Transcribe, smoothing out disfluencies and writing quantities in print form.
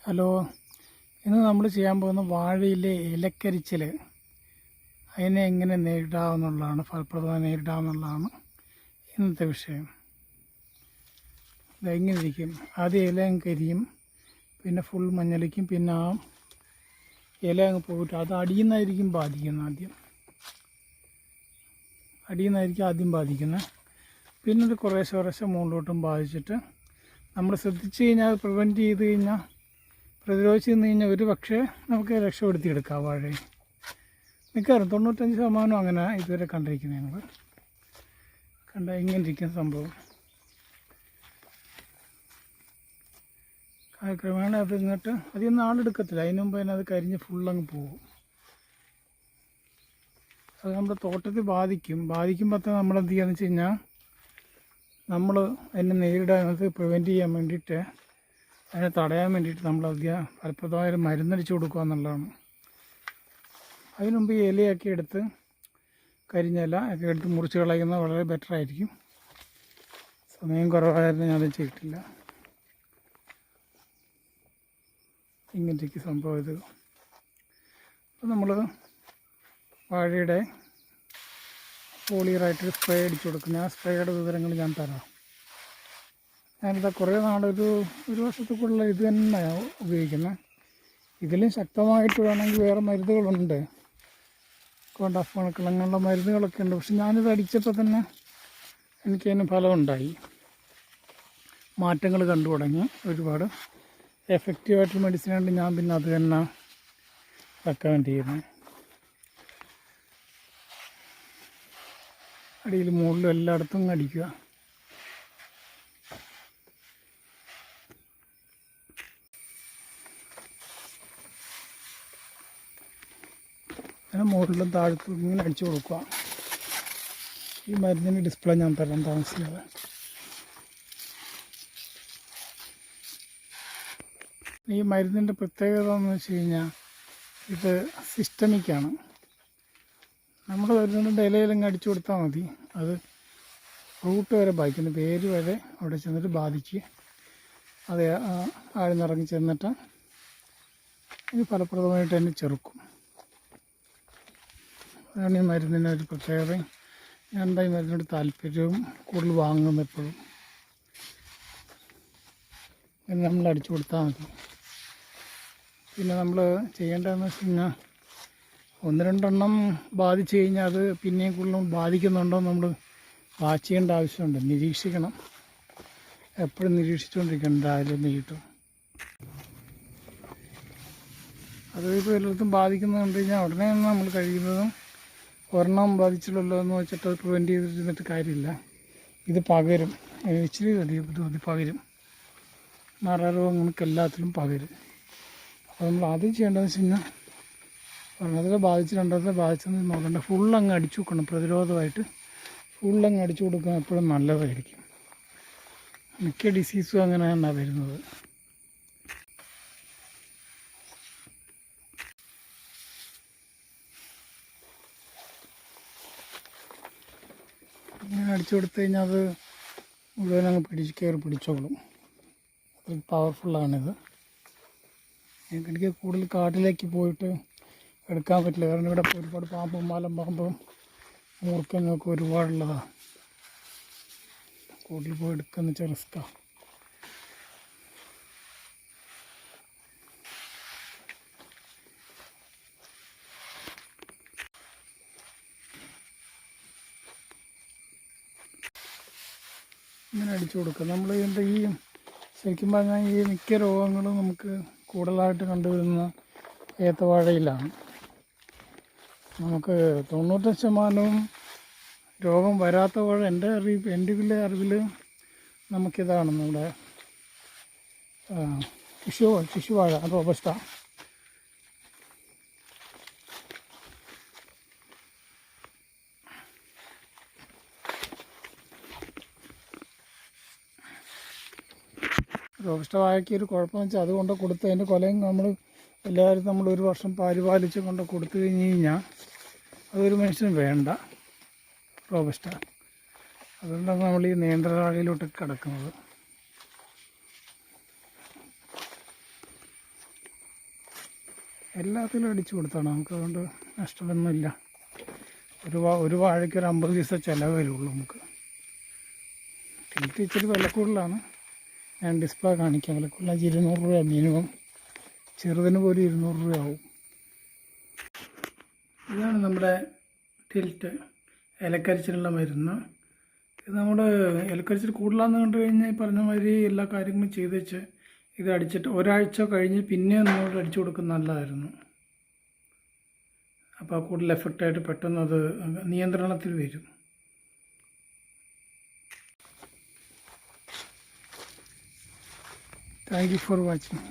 Hello, ഇന്ന് നമ്മൾ ചെയ്യാൻ പോകുന്ന വാഴയിലെ ഇലക്കരിച്ചിൽ അതിനെ എങ്ങനെ നേരിടാമെന്നുള്ളതാണ്, ഫലപ്രദമായി നേരിടാമെന്നുള്ളതാണ് ഇന്നത്തെ വിഷയം. ഇതെങ്ങനെ ഇരിക്കും? ആദ്യം ഇല അങ്ങ് കരിയും, പിന്നെ ഫുൾ മഞ്ഞളിക്കും, പിന്നെ ആ ഇല അങ്ങ് പോയിട്ട് അത് അടിയിൽ നിന്നായിരിക്കും ബാധിക്കുന്നത്. ആദ്യം ബാധിക്കുന്നത്, പിന്നെ അത് കുറേശ്ശെ മുകളിലോട്ടും ബാധിച്ചിട്ട് നമ്മൾ ശ്രദ്ധിച്ച് കഴിഞ്ഞാൽ, പ്രിവെൻറ്റ് ചെയ്ത് കഴിഞ്ഞാൽ, പ്രതിരോധിച്ച് നിന്ന് കഴിഞ്ഞാൽ ഒരു പക്ഷേ നമുക്ക് രക്ഷപ്പെടുത്തിയെടുക്കാം വാഴയെ. മിക്കവാറും 95% അങ്ങനെ ഇതുവരെ കണ്ടിരിക്കുന്നത് ഞങ്ങൾ ഇങ്ങനെ ഇരിക്കുന്ന സംഭവം. ക്രമേണ അത് ഇങ്ങോട്ട് അധികം നാളെടുക്കത്തില്ല, അതിന് മുമ്പ് തന്നെ അത് കരിഞ്ഞ് ഫുള്ളങ്ങ് പോകും. അത് നമ്മുടെ തോട്ടത്തിൽ ബാധിക്കുമ്പോൾ തന്നെ നമ്മൾ എന്ത് ചെയ്യുകയെന്ന് വെച്ച് കഴിഞ്ഞാൽ, നമ്മൾ അതിനെ നേരിടാൻ, അത് പ്രിവെൻറ്റ് ചെയ്യാൻ വേണ്ടിയിട്ട്, അതിനെ തടയാൻ വേണ്ടിയിട്ട് നമ്മൾ അധികം ഫലപ്രദമായ മരുന്നടിച്ച് കൊടുക്കുക എന്നുള്ളതാണ്. അതിനുമുമ്പ് ഈ ഇലയൊക്കെ എടുത്ത്, കരിഞ്ഞ ഇല ഒക്കെ എടുത്ത് മുറിച്ച് കളയുന്നത് വളരെ ബെറ്ററായിരിക്കും. സമയം കുറവായിരുന്നു, ഞാനത് ചെയ്തിട്ടില്ല. ഇങ്ങനത്തേക്ക് സംഭവം ഇത്. അപ്പോൾ നമ്മൾ വാഴയുടെ പോളിയറായിട്ട് സ്പ്രേ അടിച്ചു കൊടുക്കുന്നത്, ആ സ്പ്രേയുടെ വിവരങ്ങൾ ഞാൻ തരാം. ഞാനിതാ കുറേ നാളൊരു വർഷത്തേക്കുള്ള ഇത് തന്നെയാണ് ഉപയോഗിക്കുന്നത്. ഇതിലും ശക്തമായിട്ട് വേണമെങ്കിൽ വേറെ മരുന്നുകളുണ്ട്, കോണ്ടാഫോണക്കൾ അങ്ങനെയുള്ള മരുന്നുകളൊക്കെ ഉണ്ട്. പക്ഷെ ഞാനിത് അടിച്ചപ്പോൾ തന്നെ എനിക്കതിന് ഫലമുണ്ടായി, മാറ്റങ്ങൾ കണ്ടു തുടങ്ങി. ഒരുപാട് എഫക്റ്റീവായിട്ടുള്ള മെഡിസിനുണ്ട്. ഞാൻ പിന്നെ അത് തന്നെ റെക്കമെൻഡ് ചെയ്യുന്നത്. അടിയിൽ മുകളിലും എല്ലായിടത്തും അടിക്കുക. അങ്ങനെ മുകളിലും താഴത്തും ഇങ്ങനെ അടിച്ചു കൊടുക്കുക. ഈ മരുന്നിന് ഡിസ്പ്ലേ ഞാൻ തരാം താമസിക്കാതെ. ഈ മരുന്നിൻ്റെ പ്രത്യേകത എന്ന് വെച്ച് കഴിഞ്ഞാൽ, ഇത് സിസ്റ്റമിക്കാണ്. നമ്മൾ മരുന്നിൻ്റെ ഇലയിലങ്ങ് അടിച്ചു കൊടുത്താൽ മതി, അത് റൂട്ട് വരെ ബാധിക്കുന്നു, വേര് വരെ അവിടെ ചെന്നിട്ട് ബാധിക്കുക. അത് ആഴ്ന്നിറങ്ങി ചെന്നിട്ട് ഇത് ഫലപ്രദമായിട്ട് തന്നെ ചെറുക്കും. അതാണ് ഈ മരുന്നിൻ്റെ ഒരു പ്രത്യേകത. ഞാൻ എന്താ ഈ മരുന്നിനോട് താല്പര്യവും കൂടുതൽ വാങ്ങുന്നത് എപ്പോഴും. ഇത് നമ്മൾ അടിച്ചു കൊടുത്താൽ മതി. പിന്നെ നമ്മൾ ചെയ്യേണ്ടതെന്ന് വെച്ച് കഴിഞ്ഞാൽ, 1-2 ബാധിച്ചു കഴിഞ്ഞാൽ അത് പിന്നെയും കൂടുതലും ബാധിക്കുന്നുണ്ടോ നമ്മൾ വാച്ച് ചെയ്യേണ്ട ആവശ്യമുണ്ട്. നിരീക്ഷിക്കണം, എപ്പോഴും നിരീക്ഷിച്ചുകൊണ്ടിരിക്കണം, രാവിലെ നീട്ടും. അത് ഇപ്പോൾ എല്ലായിടത്തും ബാധിക്കുന്നത് കണ്ടു കഴിഞ്ഞാൽ ഉടനെ നമ്മൾ കഴിയുന്നതും ഒരെണ്ണം ബാധിച്ചിട്ടുള്ളൂ എന്ന് വെച്ചിട്ട് അത് പ്രിവെൻറ്റ് ചെയ്തിരുന്നിട്ട് കാര്യമില്ല. ഇത് പകരും, ഇച്ചിരി ഇത് പകരും. മാറാരോഗങ്ങൾക്ക് എല്ലാത്തിലും പകരും. അപ്പോൾ നമ്മൾ ആദ്യം ചെയ്യേണ്ടതെന്ന് വെച്ച് കഴിഞ്ഞാൽ, ഒരെണ്ണത്തിൽ ബാധിച്ച് രണ്ടെണ്ണത്തിൽ ബാധിച്ചെന്ന് നോക്കണ്ട, ഫുള്ളങ്ങ് അടിച്ചു കൊടുക്കണം. പ്രതിരോധമായിട്ട് ഫുള്ളങ്ങ് അടിച്ചു കൊടുക്കാൻ എപ്പോഴും നല്ലതായിരിക്കും. മിക്ക ഡിസീസും അങ്ങനെ തന്നെയാണ് വരുന്നത്. ഇങ്ങനെ അടിച്ചു കൊടുത്തു കഴിഞ്ഞാൽ അത് മുഴുവൻ അങ്ങ് പിടിച്ചോളും. അത് പവർഫുള്ളാണിത്. എനിക്ക് കൂടുതൽ കാട്ടിലേക്ക് പോയിട്ട് എടുക്കാൻ പറ്റില്ല, കാരണം ഇവിടെ ഒരുപാട് പാമ്പും മലമ്പാമ്പും മൂർഖനൊക്കെ ഒരുപാടുള്ളതാണ്. കൂടുതൽ പോയി എടുക്കുന്ന വെച്ചാൽ റിസ്ക്കാണ്. ഇങ്ങനെ അടിച്ചു കൊടുക്കുക. നമ്മൾ ഇതിൻ്റെ ശരിക്കും പറഞ്ഞാൽ ഈ മിക്ക രോഗങ്ങളും നമുക്ക് കൂടുതലായിട്ട് കണ്ടുവരുന്ന ഏത്തവാഴയിലാണ്. നമുക്ക് 95% രോഗം വരാത്ത വാഴ എൻ്റെ അറിവിൽ നമുക്കിതാണ് നമ്മുടെ ശിശുവാഴ, റോബസ്റ്റ. റോബസ്റ്റ വാഴയ്ക്ക് ഒരു കുഴപ്പമെന്ന് വെച്ചാൽ, അതുകൊണ്ട് കൊടുത്ത് അതിൻ്റെ കൊലയും നമ്മൾ ഒരു വർഷം പരിപാലിച്ച് കൊണ്ട് കൊടുത്തു കഴിഞ്ഞ് കഴിഞ്ഞാൽ അതൊരു മനുഷ്യന് വേണ്ട റോബസ്റ്റ. അതുകൊണ്ടാണ് നമ്മൾ ഈ നേന്ത്രവാഴയിലോട്ട് കിടക്കുന്നത്. എല്ലാത്തിലും അടിച്ചു കൊടുത്താണ്. നമുക്ക് അതുകൊണ്ട് നഷ്ടമൊന്നുമില്ല. ഒരു വാഴയ്ക്ക് ഒരു 50 പൈസ ചിലവ് വരുള്ളൂ നമുക്ക്. ടിൽറ്റ് ഇച്ചിരി വില കൂടുതലാണ്. ഞാൻ ഡിസ്പ്ലേ കാണിക്കാം. വില കൂടുതൽ 200 രൂപ മിനിമം. ചെറുതിന് പോലും 200 രൂപയാവും. ഇതാണ് നമ്മുടെ ടിൽറ്റ്, ഇലക്കരിച്ചിലുള്ള മരുന്ന്. ഇത് നമ്മുടെ ഇലക്കരിച്ചിൽ കൂടുതലാണെന്ന് കണ്ടു കഴിഞ്ഞാൽ പറഞ്ഞ മാതിരി എല്ലാ കാര്യങ്ങളും ചെയ്ത് വെച്ച് ഇത് അടിച്ചിട്ട് ഒരാഴ്ച കഴിഞ്ഞ് പിന്നെയും നമ്മൾ അടിച്ചു കൊടുക്കുന്നത് നല്ലതായിരുന്നു. അപ്പോൾ കൂടുതൽ എഫക്റ്റായിട്ട് പെട്ടെന്ന് അത് നിയന്ത്രണത്തിൽ വരും. Thank you for watching.